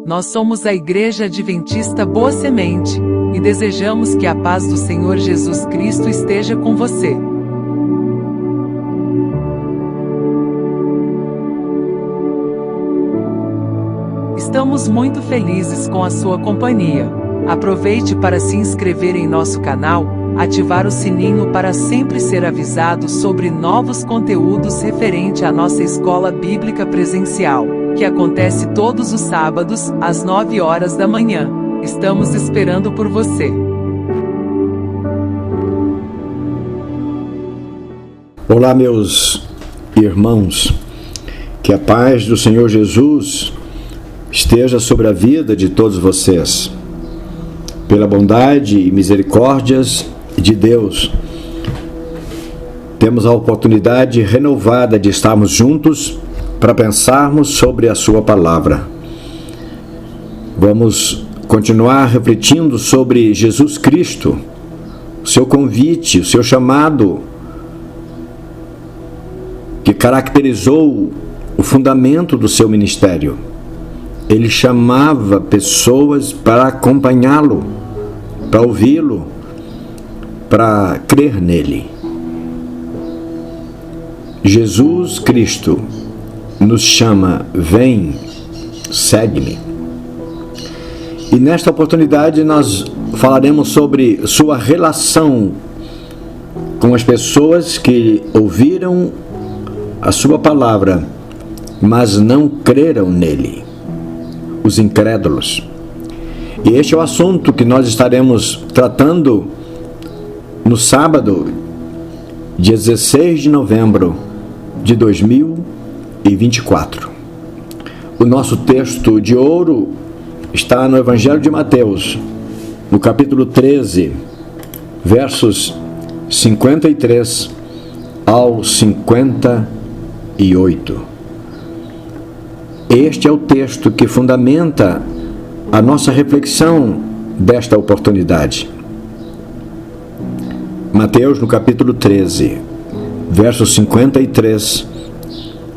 Nós somos a Igreja Adventista Boa Semente, e desejamos que a paz do Senhor Jesus Cristo esteja com você. Estamos muito felizes com a sua companhia. Aproveite para se inscrever em nosso canal, ativar o sininho para sempre ser avisado sobre novos conteúdos referente à nossa escola bíblica presencial, que acontece todos os sábados, às 9 horas da manhã. Estamos esperando por você. Olá, meus irmãos, que a paz do Senhor Jesus esteja sobre a vida de todos vocês. Pela bondade e misericórdias de Deus, temos a oportunidade renovada de estarmos juntos para pensarmos sobre a sua palavra. Vamos continuar refletindo sobre Jesus Cristo, o seu convite, o seu chamado, que caracterizou o fundamento do seu ministério. Ele chamava pessoas para acompanhá-lo, para ouvi-lo, para crer nele. Jesus Cristo nos chama: vem, segue-me. E nesta oportunidade nós falaremos sobre sua relação com as pessoas que ouviram a sua palavra, mas não creram nele, os incrédulos. E este é o assunto que nós estaremos tratando no sábado, dia 16 de novembro de 2024. O nosso texto de ouro está no Evangelho de Mateus, no capítulo 13, versos 53 ao 58. Este é o texto que fundamenta a nossa reflexão desta oportunidade. Mateus, no capítulo 13, versos 53,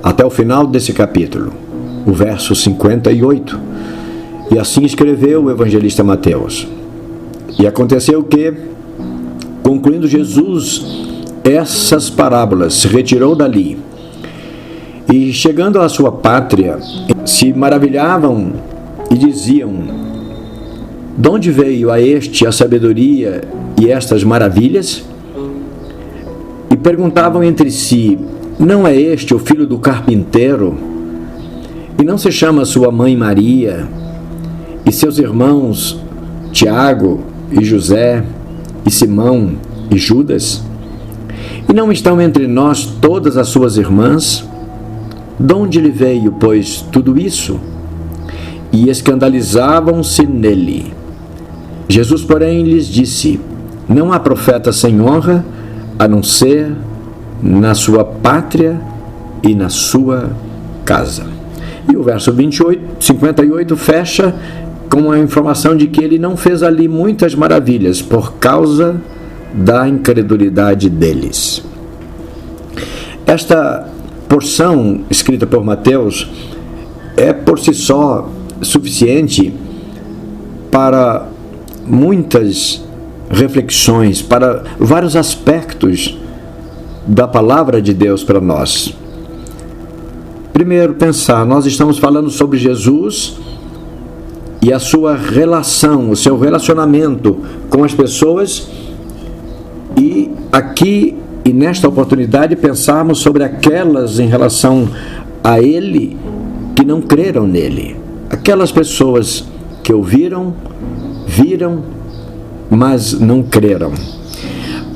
até o final desse capítulo, o verso 58. E assim escreveu o evangelista Mateus. E aconteceu que, concluindo Jesus essas parábolas, se retirou dali, e chegando à sua pátria, se maravilhavam e diziam: de onde veio a este a sabedoria e estas maravilhas? E perguntavam entre si: não é este o filho do carpinteiro? E não se chama sua mãe Maria, e seus irmãos Tiago e José, e Simão e Judas? E não estão entre nós todas as suas irmãs? De onde lhe veio, pois, tudo isso? E escandalizavam-se nele. Jesus, porém, lhes disse: não há profeta sem honra, a não ser na sua pátria e na sua casa. E o verso 58 fecha com a informação de que ele não fez ali muitas maravilhas por causa da incredulidade deles. Esta porção escrita por Mateus é por si só suficiente para muitas reflexões, para vários aspectos da palavra de Deus para nós. Primeiro, pensar, nós estamos falando sobre Jesus e a sua relação, o seu relacionamento com as pessoas, e aqui e nesta oportunidade pensarmos sobre aquelas em relação a ele que não creram nele. Aquelas pessoas que ouviram, viram, mas não creram.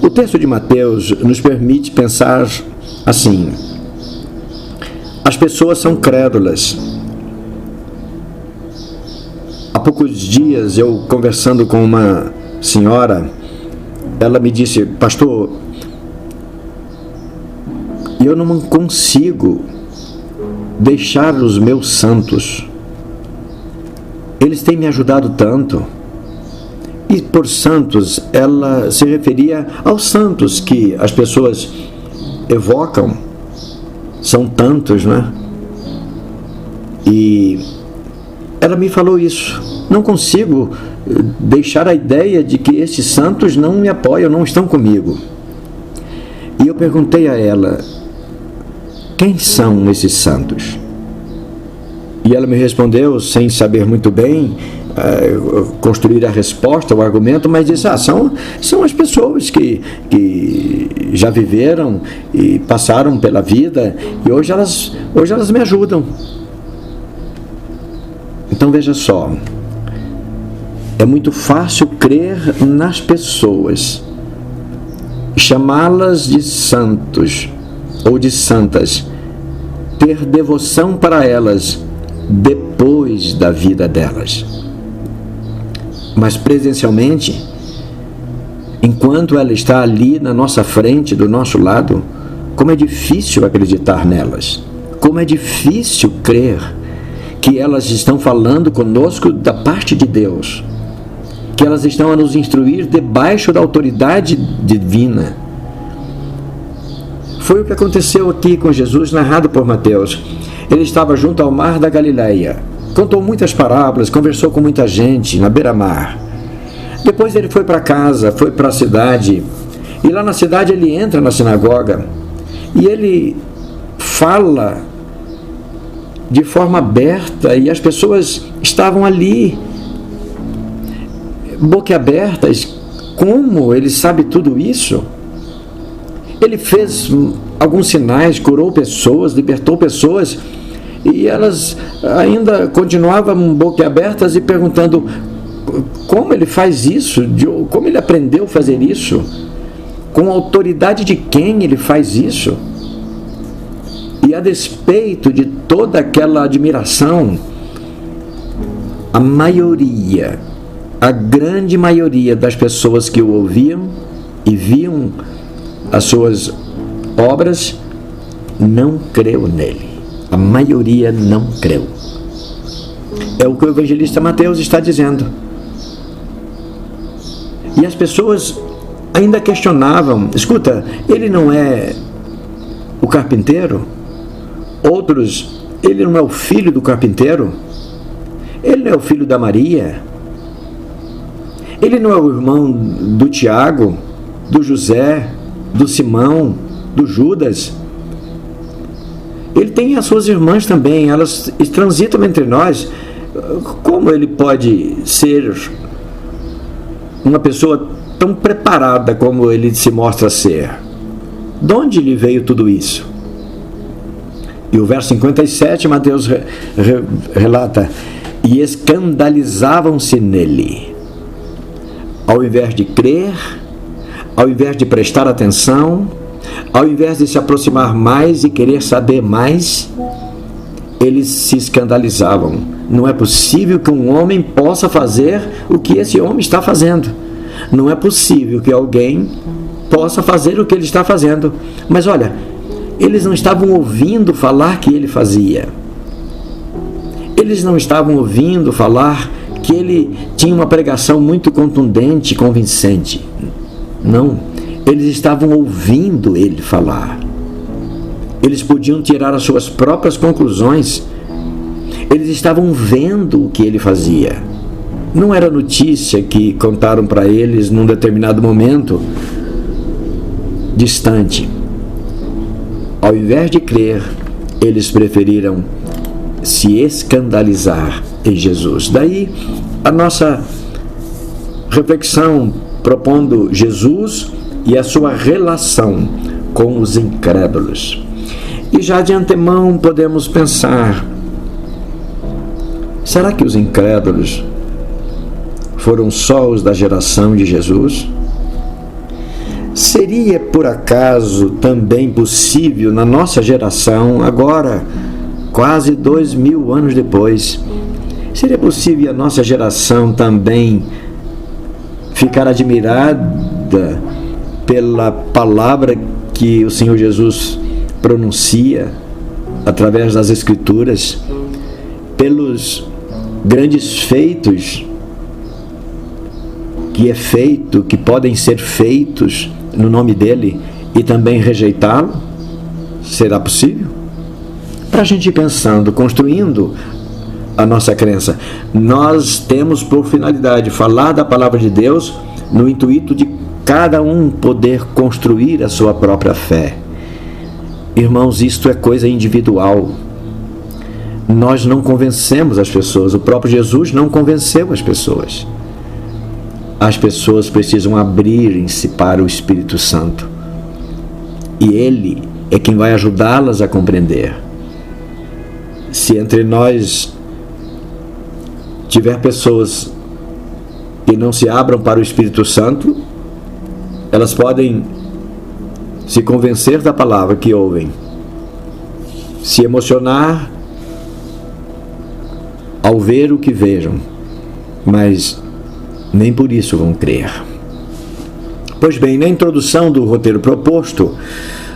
O texto de Mateus nos permite pensar assim: as pessoas são crédulas. Há poucos dias eu conversando com uma senhora, ela me disse: pastor, eu não consigo deixar os meus santos. Eles têm me ajudado tanto. E por santos, ela se referia aos santos que as pessoas evocam. São tantos, né? E ela me falou isso. Não consigo deixar a ideia de que esses santos não me apoiam, não estão comigo. E eu perguntei a ela, quem são esses santos? E ela me respondeu, sem saber muito bem construir a resposta, o argumento, mas disse, são as pessoas que já viveram e passaram pela vida e hoje elas me ajudam. Então veja só, é muito fácil crer nas pessoas, chamá-las de santos ou de santas, ter devoção para elas depois da vida delas. Mas presencialmente, enquanto ela está ali na nossa frente, do nosso lado, como é difícil acreditar nelas, como é difícil crer que elas estão falando conosco da parte de Deus, que elas estão a nos instruir debaixo da autoridade divina. Foi o que aconteceu aqui com Jesus, narrado por Mateus. Ele estava junto ao mar da Galileia, contou muitas parábolas, conversou com muita gente na beira-mar. Depois ele foi para casa, foi para a cidade, e lá na cidade ele entra na sinagoga, e ele fala de forma aberta, e as pessoas estavam ali, boquiabertas. Como ele sabe tudo isso? Ele fez alguns sinais, curou pessoas, libertou pessoas, e elas ainda continuavam boquiabertas e perguntando como ele faz isso, como ele aprendeu a fazer isso, com a autoridade de quem ele faz isso. E a despeito de toda aquela admiração, a maioria, a grande maioria das pessoas que o ouviam e viam as suas obras, não creu nele. A maioria não creu. É o que o evangelista Mateus está dizendo. E as pessoas ainda questionavam, escuta, ele não é o carpinteiro? Outros, ele não é o filho do carpinteiro? Ele não é o filho da Maria? Ele não é o irmão do Tiago, do José, do Simão, do Judas? Ele tem as suas irmãs também, elas transitam entre nós. Como ele pode ser uma pessoa tão preparada como ele se mostra ser? De onde lhe veio tudo isso? E o verso 57, Mateus relata, e escandalizavam-se nele. Ao invés de crer, ao invés de prestar atenção, ao invés de se aproximar mais e querer saber mais, eles se escandalizavam. Não é possível que um homem possa fazer o que esse homem está fazendo. Não é possível que alguém possa fazer o que ele está fazendo. Mas olha, eles não estavam ouvindo falar que ele fazia. Eles não estavam ouvindo falar que ele tinha uma pregação muito contundente e convincente. Não, eles estavam ouvindo ele falar. Eles podiam tirar as suas próprias conclusões. Eles estavam vendo o que ele fazia. Não era notícia que contaram para eles num determinado momento distante. Ao invés de crer, eles preferiram se escandalizar em Jesus. Daí a nossa reflexão propondo Jesus e a sua relação com os incrédulos. E já de antemão podemos pensar, será que os incrédulos foram só os da geração de Jesus? Seria por acaso também possível na nossa geração, agora quase 2000 anos depois, seria possível a nossa geração também ficar admirada pela palavra que o Senhor Jesus pronuncia através das Escrituras, pelos grandes feitos que podem ser feitos no nome dele e também rejeitá-lo? Será possível? Para a gente ir pensando, construindo a nossa crença. Nós temos por finalidade falar da palavra de Deus no intuito de cada um poder construir a sua própria fé. Irmãos, isto é coisa individual. Nós não convencemos as pessoas. O próprio Jesus não convenceu as pessoas. As pessoas precisam abrirem-se para o Espírito Santo. E Ele é quem vai ajudá-las a compreender. Se entre nós tiver pessoas que não se abram para o Espírito Santo, elas podem se convencer da palavra que ouvem, se emocionar ao ver o que vejam, mas nem por isso vão crer. Pois bem, na introdução do roteiro proposto,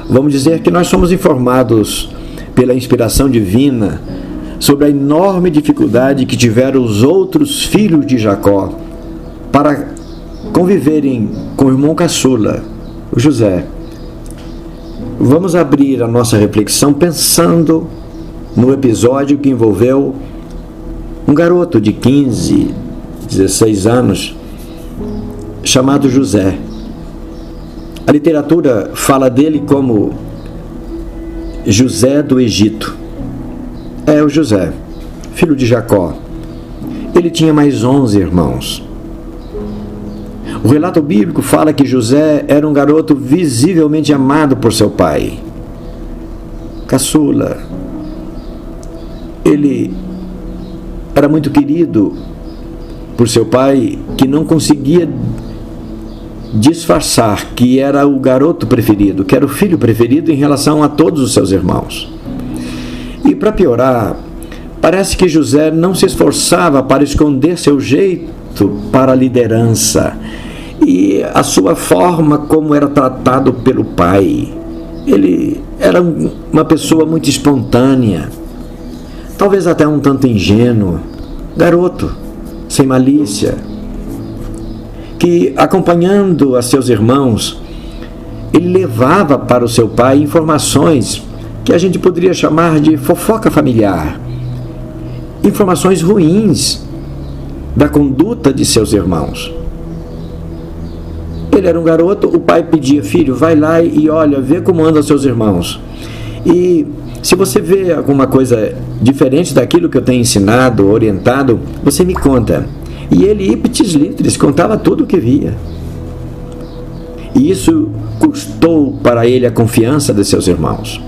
vamos dizer que nós somos informados pela inspiração divina sobre a enorme dificuldade que tiveram os outros filhos de Jacó para conviverem com o irmão caçula, o José. Vamos abrir a nossa reflexão pensando no episódio que envolveu um garoto de 15, 16 anos, chamado José. A literatura fala dele como José do Egito. É o José, filho de Jacó. Ele tinha mais 11 irmãos. O relato bíblico fala que José era um garoto visivelmente amado por seu pai, caçula. Ele era muito querido por seu pai, que não conseguia disfarçar que era o garoto preferido, que era o filho preferido em relação a todos os seus irmãos. E para piorar, parece que José não se esforçava para esconder seu jeito para a liderança e a sua forma como era tratado pelo pai. Ele era uma pessoa muito espontânea, talvez até um tanto ingênuo, garoto, sem malícia, que, acompanhando a seus irmãos, ele levava para o seu pai informações que a gente poderia chamar de fofoca familiar, informações ruins da conduta de seus irmãos. Ele era um garoto, o pai pedia: filho, vai lá e olha, vê como andam seus irmãos. E se você vê alguma coisa diferente daquilo que eu tenho ensinado, orientado, você me conta. E ele, ipsis litteris, contava tudo o que via. E isso custou para ele a confiança de seus irmãos.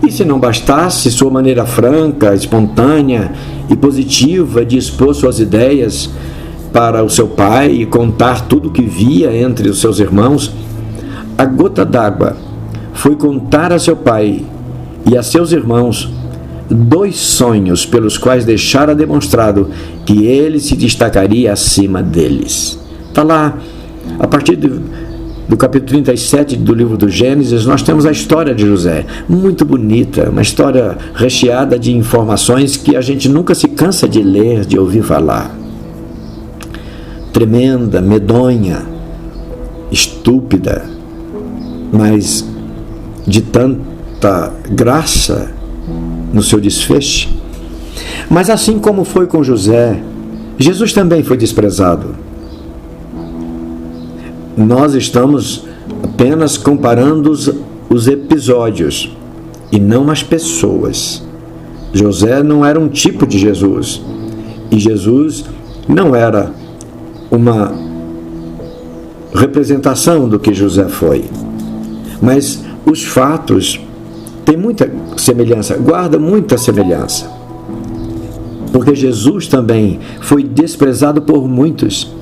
E se não bastasse sua maneira franca, espontânea e positiva de expor suas ideias para o seu pai e contar tudo o que via entre os seus irmãos, a gota d'água foi contar a seu pai e a seus irmãos 2 sonhos pelos quais deixara demonstrado que ele se destacaria acima deles. Está lá, a partir do capítulo 37 do livro do Gênesis, nós temos a história de José, muito bonita, uma história recheada de informações que a gente nunca se cansa de ler, de ouvir falar. Tremenda, medonha, estúpida, mas de tanta graça no seu desfecho. Mas assim como foi com José, Jesus também foi desprezado. Nós estamos apenas comparando os episódios e não as pessoas. José não era um tipo de Jesus, e Jesus não era uma representação do que José foi. Mas os fatos têm muita semelhança, guardam muita semelhança. Porque Jesus também foi desprezado por muitos,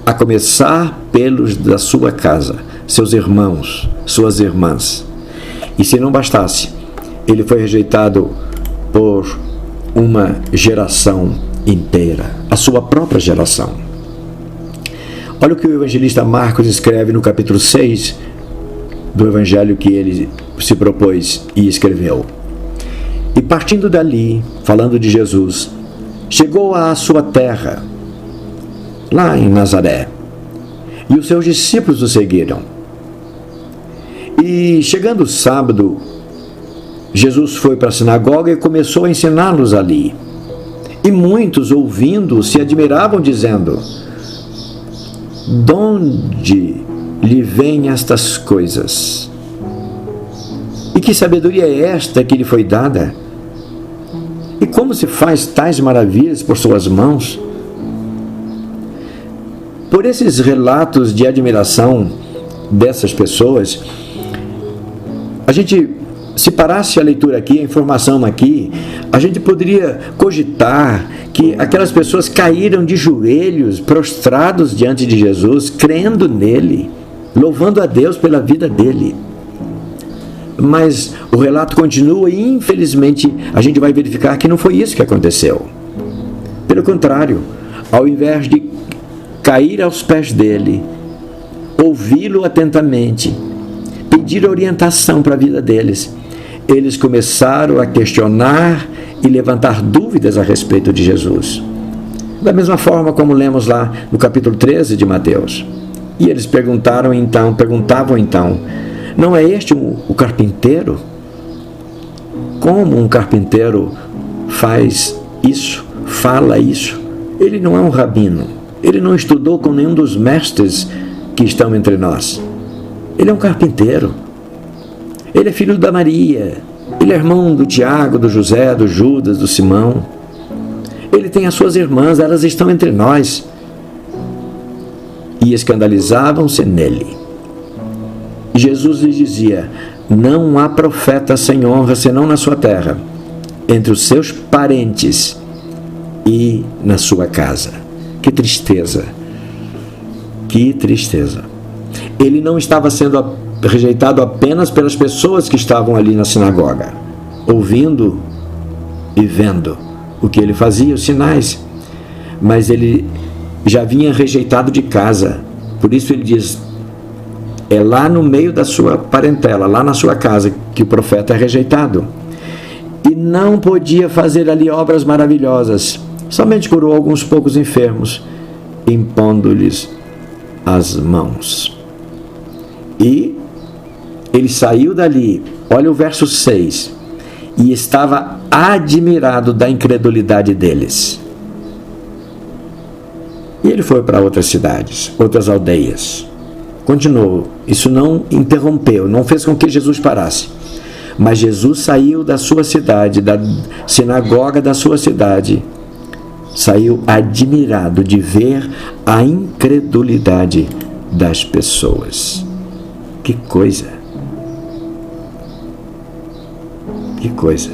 a começar pelos da sua casa, seus irmãos, suas irmãs. E se não bastasse, ele foi rejeitado por uma geração inteira, a sua própria geração. Olha o que o evangelista Marcos escreve no capítulo 6 do evangelho que ele se propôs e escreveu. E partindo dali, falando de Jesus, chegou à sua terra, lá em Nazaré, e os seus discípulos o seguiram. E chegando o sábado, Jesus foi para a sinagoga e começou a ensiná-los ali. E muitos, ouvindo, se admiravam, dizendo: "Donde lhe vêm estas coisas? E que sabedoria é esta que lhe foi dada? E como se faz tais maravilhas por suas mãos?" Por esses relatos de admiração dessas pessoas, a gente, se parasse a leitura aqui, a informação aqui, a gente poderia cogitar que aquelas pessoas caíram de joelhos, prostrados diante de Jesus, crendo nele, louvando a Deus pela vida dele. Mas o relato continua e, infelizmente, a gente vai verificar que não foi isso que aconteceu. Pelo contrário, ao invés de cair aos pés dele, ouvi-lo atentamente, pedir orientação para a vida deles, eles começaram a questionar e levantar dúvidas a respeito de Jesus. Da mesma forma como lemos lá no capítulo 13 de Mateus. E eles perguntavam então, não é este o carpinteiro? Como um carpinteiro faz isso, fala isso? Ele não é um rabino, ele não estudou com nenhum dos mestres que estão entre nós. Ele é um carpinteiro. Ele é filho da Maria, ele é irmão do Tiago, do José, do Judas, do Simão. Ele tem as suas irmãs, elas estão entre nós. E escandalizavam-se nele. E Jesus lhes dizia: não há profeta sem honra senão na sua terra, entre os seus parentes e na sua casa. Que tristeza! Que tristeza! Ele não estava sendo rejeitado apenas pelas pessoas que estavam ali na sinagoga, ouvindo e vendo o que ele fazia, os sinais, mas ele já vinha rejeitado de casa. Por isso ele diz: é lá no meio da sua parentela, lá na sua casa, que o profeta é rejeitado. E não podia fazer ali obras maravilhosas, somente curou alguns poucos enfermos, impondo-lhes as mãos. E ele saiu dali, olha o verso 6, e estava admirado da incredulidade deles. E ele foi para outras cidades, outras aldeias. Continuou, isso não interrompeu, não fez com que Jesus parasse. Mas Jesus saiu da sua cidade, da sinagoga da sua cidade, saiu admirado de ver a incredulidade das pessoas. Que coisa! Que coisa!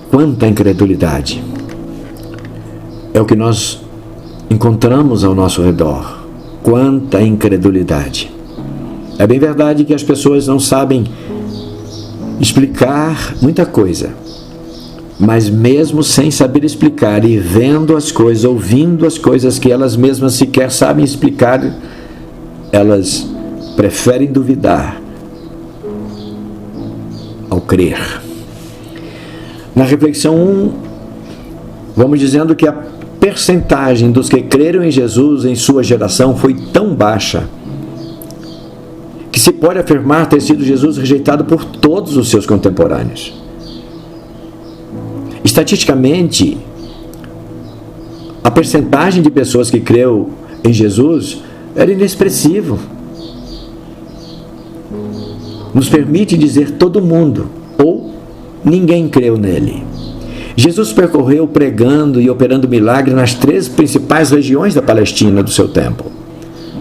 Quanta incredulidade! É o que nós encontramos ao nosso redor. Quanta incredulidade! É bem verdade que as pessoas não sabem explicar muita coisa, mas mesmo sem saber explicar e vendo as coisas, ouvindo as coisas que elas mesmas sequer sabem explicar, elas preferem duvidar ao crer. Na reflexão 1, vamos dizendo que a percentagem dos que creram em Jesus em sua geração foi tão baixa que se pode afirmar ter sido Jesus rejeitado por todos os seus contemporâneos. Estatisticamente, a percentagem de pessoas que creu em Jesus era inexpressivo. Nos permite dizer todo mundo, ou ninguém creu nele. Jesus percorreu pregando e operando milagres nas 3 principais regiões da Palestina do seu tempo: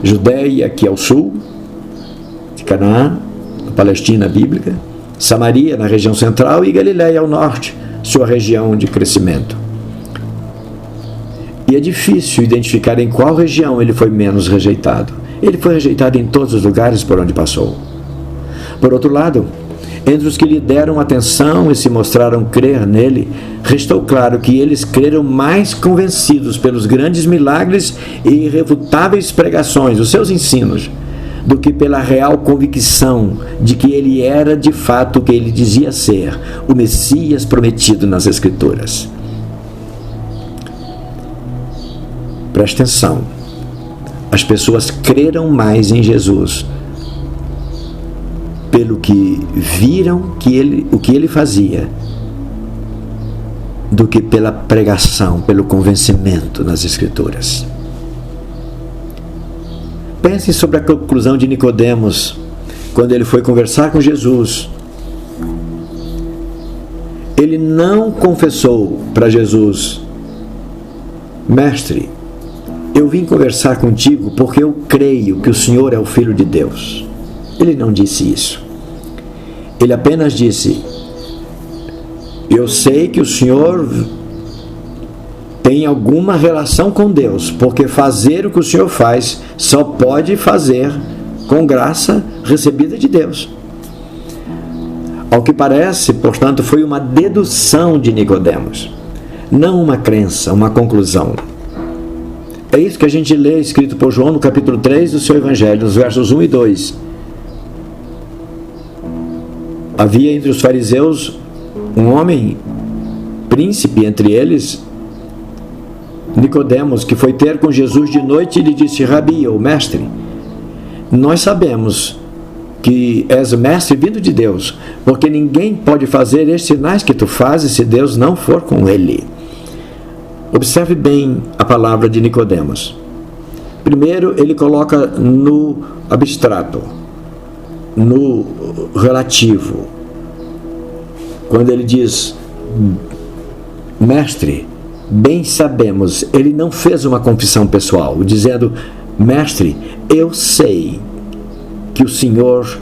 Judeia, aqui ao sul de Canaã, a Palestina bíblica, Samaria, na região central, e Galiléia ao norte, sua região de crescimento. E é difícil identificar em qual região ele foi menos rejeitado. Ele foi rejeitado em todos os lugares por onde passou. Por outro lado, entre os que lhe deram atenção e se mostraram crer nele, restou claro que eles creram mais convencidos pelos grandes milagres e irrefutáveis pregações, os seus ensinos, do que pela real convicção de que ele era de fato o que ele dizia ser, o Messias prometido nas Escrituras. Preste atenção, as pessoas creram mais em Jesus pelo que viram o que ele fazia do que pela pregação, pelo convencimento nas Escrituras. Pense sobre a conclusão de Nicodemos, quando ele foi conversar com Jesus. Ele não confessou para Jesus: Mestre, eu vim conversar contigo porque eu creio que o Senhor é o Filho de Deus. Ele não disse isso. Ele apenas disse: eu sei que o Senhor tem alguma relação com Deus, porque fazer o que o Senhor faz só pode fazer com graça recebida de Deus. Ao que parece, portanto, foi uma dedução de Nicodemos, não uma crença, uma conclusão. É isso que a gente lê escrito por João no capítulo 3 do seu Evangelho, nos versos 1 e 2. Havia entre os fariseus um homem, príncipe entre eles, Nicodemos, que foi ter com Jesus de noite e lhe disse: Rabi, ou mestre, nós sabemos que és mestre vindo de Deus, porque ninguém pode fazer estes sinais que tu fazes se Deus não for com ele. Observe bem a palavra de Nicodemos. Primeiro, ele coloca no abstrato, no relativo. Quando ele diz: mestre, bem sabemos, ele não fez uma confissão pessoal, dizendo: mestre, eu sei que o Senhor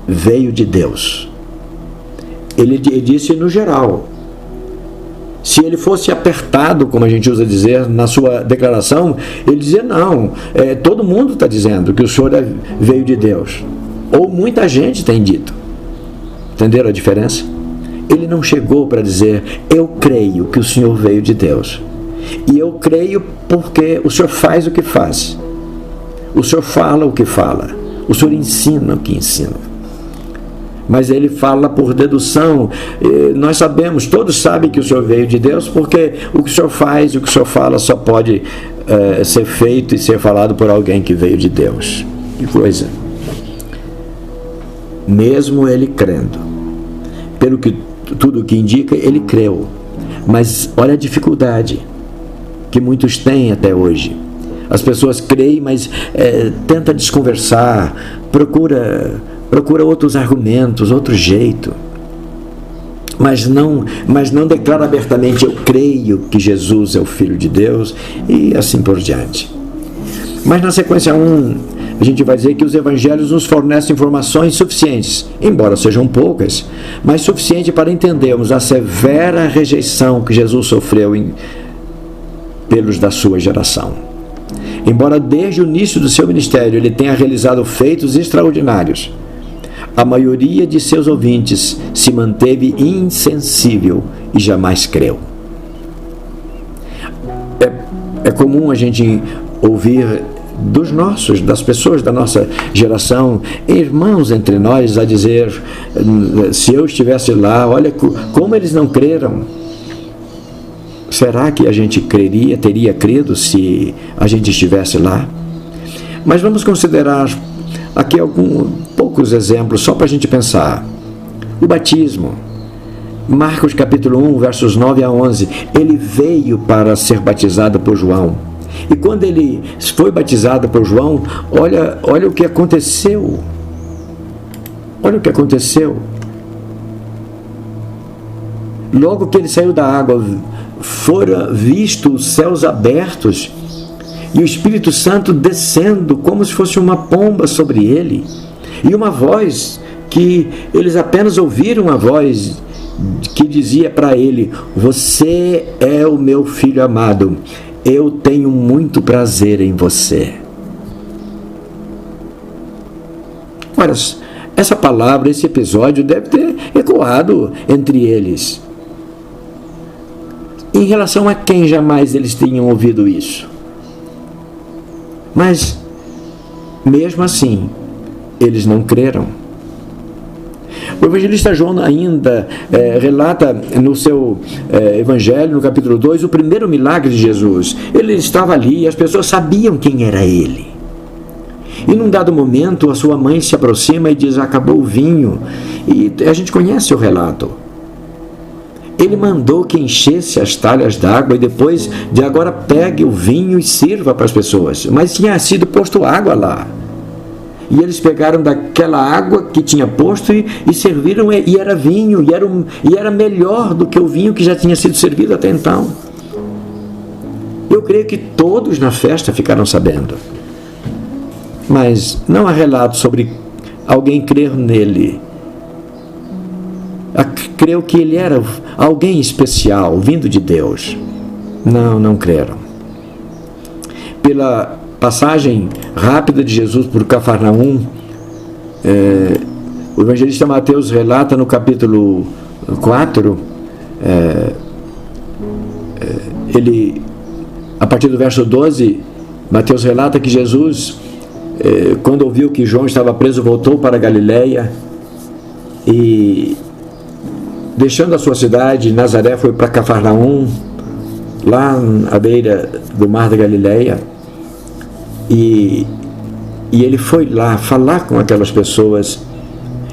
veio de Deus. Ele disse no geral. Se ele fosse apertado, como a gente usa dizer na sua declaração, ele dizia: não, todo mundo está dizendo que o Senhor veio de Deus. Ou muita gente tem dito. Entenderam a diferença? Ele não chegou para dizer: eu creio que o Senhor veio de Deus. E eu creio porque o Senhor faz o que faz. O Senhor fala o que fala. O Senhor ensina o que ensina. Mas ele fala por dedução. Nós sabemos, todos sabem que o Senhor veio de Deus, porque o que o Senhor faz, o que o Senhor fala só pode ser feito e ser falado por alguém que veio de Deus. Que coisa. Mesmo ele crendo, pelo que tudo que indica, ele creu. Mas olha a dificuldade que muitos têm até hoje. As pessoas creem, mas tenta desconversar, procura outros argumentos, outro jeito. Mas não declara abertamente: eu creio que Jesus é o Filho de Deus, e assim por diante. Mas na sequência 1, a gente vai dizer que os evangelhos nos fornecem informações suficientes, embora sejam poucas, mas suficiente para entendermos a severa rejeição que Jesus sofreu pelos da sua geração. Embora desde o início do seu ministério ele tenha realizado feitos extraordinários, a maioria de seus ouvintes se manteve insensível e jamais creu. É comum a gente ouvir das pessoas da nossa geração, irmãos entre nós, a dizer: se eu estivesse lá, olha como eles não creram. Será que a gente teria crido se a gente estivesse lá? Mas vamos considerar aqui poucos exemplos, só para a gente pensar. O batismo. Marcos capítulo 1, versos 9 a 11. Ele veio para ser batizado por João. E quando ele foi batizado por João, olha o que aconteceu. Olha o que aconteceu. Logo que ele saiu da água, fora visto os céus abertos e o Espírito Santo descendo como se fosse uma pomba sobre ele, e uma voz que eles apenas ouviram, a voz que dizia para ele: você é o meu filho amado, eu tenho muito prazer em você. Ora, essa palavra, esse episódio deve ter ecoado entre eles. Em relação a quem jamais eles tinham ouvido isso? Mas, mesmo assim, eles não creram. O evangelista João ainda relata no seu evangelho, no capítulo 2, o primeiro milagre de Jesus. Ele estava ali e as pessoas sabiam quem era ele. E num dado momento, a sua mãe se aproxima e diz: acabou o vinho. E a gente conhece o relato. Ele mandou que enchesse as talhas d'água e depois de agora pegue o vinho e sirva para as pessoas. Mas tinha sido posto água lá. E eles pegaram daquela água que tinha posto e serviram, e era vinho, e era melhor do que o vinho que já tinha sido servido até então. Eu creio que todos na festa ficaram sabendo. Mas não há relato sobre alguém crer nele. Creio que ele era alguém especial, vindo de Deus. Não creram. Pela passagem rápida de Jesus por Cafarnaum, o evangelista Mateus relata no capítulo 4, a partir do verso 12, Mateus relata que Jesus, quando ouviu que João estava preso, voltou para Galiléia e, deixando a sua cidade, Nazaré, foi para Cafarnaum, lá à beira do mar da Galiléia, e ele foi lá falar com aquelas pessoas,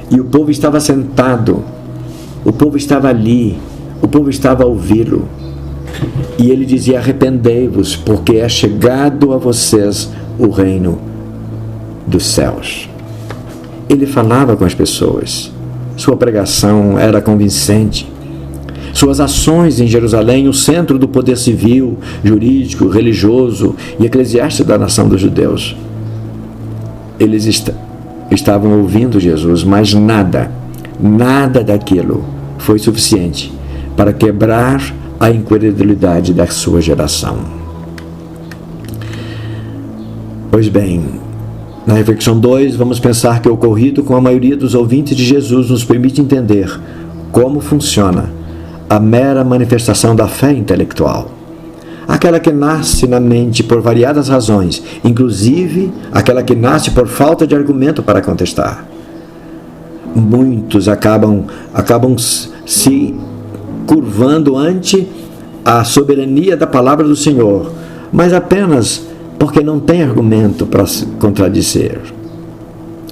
e o povo estava sentado, o povo estava ali, o povo estava a ouvi-lo, e ele dizia: arrependei-vos, porque é chegado a vocês o reino dos céus. Ele falava com as pessoas, sua pregação era convincente. Suas ações em Jerusalém, o centro do poder civil, jurídico, religioso e eclesiástico da nação dos judeus. Eles estavam ouvindo Jesus, mas nada daquilo foi suficiente para quebrar a incredulidade da sua geração. Pois bem, na reflexão 2, vamos pensar que o ocorrido com a maioria dos ouvintes de Jesus nos permite entender como funciona a mera manifestação da fé intelectual. Aquela que nasce na mente por variadas razões, inclusive aquela que nasce por falta de argumento para contestar. Muitos acabam se curvando ante a soberania da palavra do Senhor, mas apenas porque não tem argumento para se contradizer.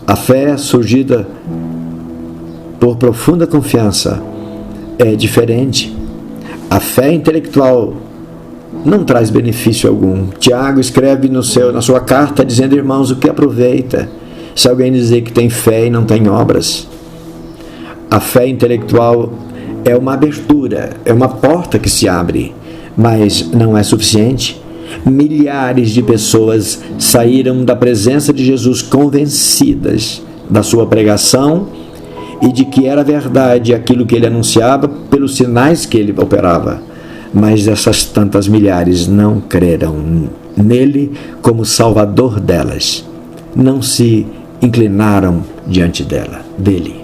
A fé surgida por profunda confiança é diferente. A fé intelectual não traz benefício algum. Tiago escreve na sua carta dizendo: irmãos, o que aproveita se alguém dizer que tem fé e não tem obras? A fé intelectual é uma abertura, é uma porta que se abre, mas não é suficiente. Milhares de pessoas saíram da presença de Jesus convencidas da sua pregação e de que era verdade aquilo que ele anunciava pelos sinais que ele operava. Mas essas tantas milhares não creram nele como Salvador delas. Não se inclinaram diante dele.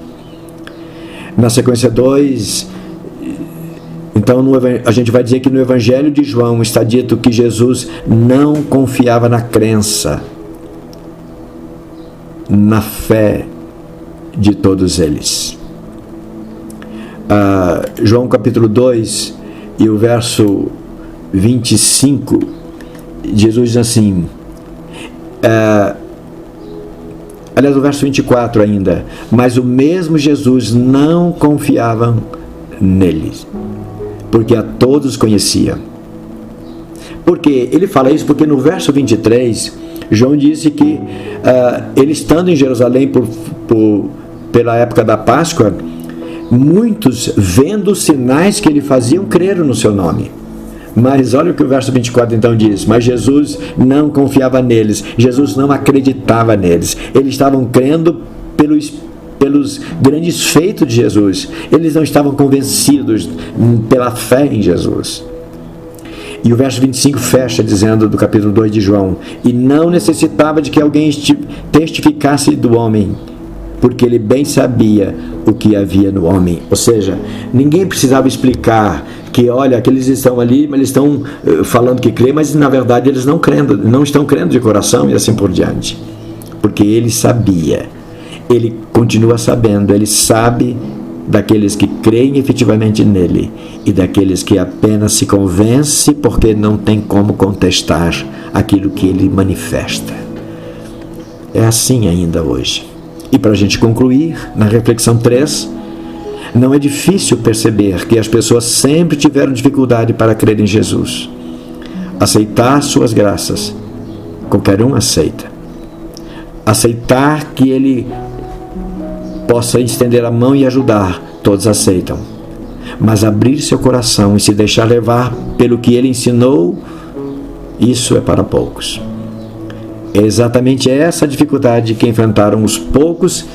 Na sequência 2, então a gente vai dizer que no Evangelho de João está dito que Jesus não confiava na crença, na fé de todos eles. João capítulo 2 e o verso 25, Jesus diz assim, aliás, o verso 24 ainda: mas o mesmo Jesus não confiava neles, porque a todos conhecia. Porque ele fala isso porque no verso 23, João disse que ele estando em Jerusalém pela época da Páscoa, muitos, vendo os sinais que ele fazia, creram no seu nome. Mas olha o que o verso 24 então diz: mas Jesus não confiava neles, Jesus não acreditava neles. Eles estavam crendo pelos grandes feitos de Jesus, eles não estavam convencidos pela fé em Jesus. E o verso 25 fecha dizendo, do capítulo 2 de João: e não necessitava de que alguém testificasse do homem, porque ele bem sabia o que havia no homem. Ou seja, ninguém precisava explicar que, olha, aqueles estão ali, mas eles estão falando que crê, mas na verdade eles não estão crendo de coração, e assim por diante. Porque ele sabia, ele continua sabendo, ele sabe daqueles que creem efetivamente nele e daqueles que apenas se convencem porque não tem como contestar aquilo que ele manifesta. É assim ainda hoje. E para a gente concluir, na reflexão 3, Não é difícil perceber que as pessoas sempre tiveram dificuldade para crer em Jesus. Aceitar suas graças, qualquer um aceita. Aceitar que Ele possa estender a mão e ajudar, todos aceitam. Mas abrir seu coração e se deixar levar pelo que Ele ensinou, isso é para poucos. É exatamente essa dificuldade que enfrentaram os poucos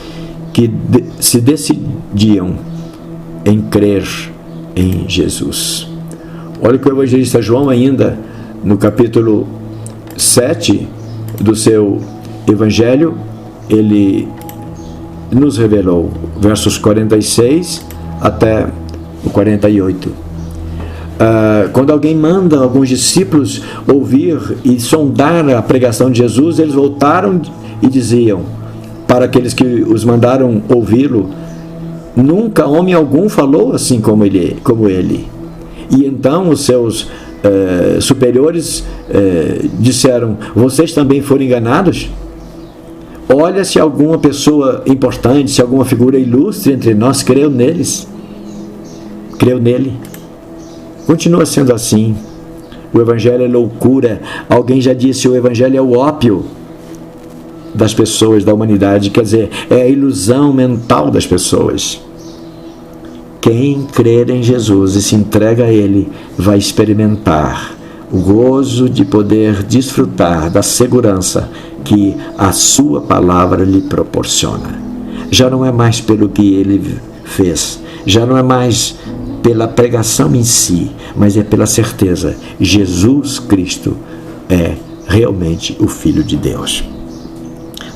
que se decidiam em crer em Jesus. Olha que o evangelista João, ainda no capítulo 7 do seu evangelho, ele nos revelou, versos 46 até o 48. Quando alguém manda alguns discípulos ouvir e sondar a pregação de Jesus, eles voltaram e diziam para aqueles que os mandaram ouvi-lo: nunca homem algum falou assim como ele. E então os seus superiores disseram: vocês também foram enganados? Olha, se alguma pessoa importante, se alguma figura ilustre entre nós creu nele. Continua sendo assim. O evangelho é loucura. Alguém já disse: o evangelho é o ópio das pessoas, da humanidade. Quer dizer, é a ilusão mental das pessoas. Quem crer em Jesus e se entrega a Ele vai experimentar o gozo de poder desfrutar da segurança que a sua palavra lhe proporciona. Já não é mais pelo que Ele fez, já não é mais pela pregação em si, mas é pela certeza: Jesus Cristo é realmente o Filho de Deus.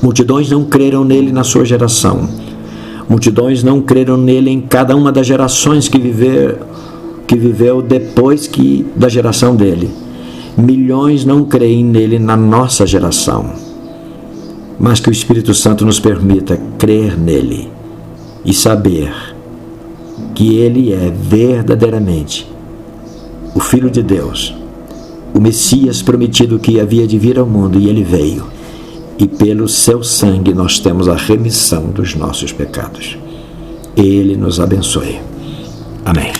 Multidões não creram nele na sua geração. Multidões não creram nele em cada uma das gerações que viveu depois da geração dele. Milhões não creem nele na nossa geração. Mas que o Espírito Santo nos permita crer nele e saber que ele é verdadeiramente o Filho de Deus, o Messias prometido que havia de vir ao mundo, e ele veio. E pelo seu sangue nós temos a remissão dos nossos pecados. Ele nos abençoe. Amém.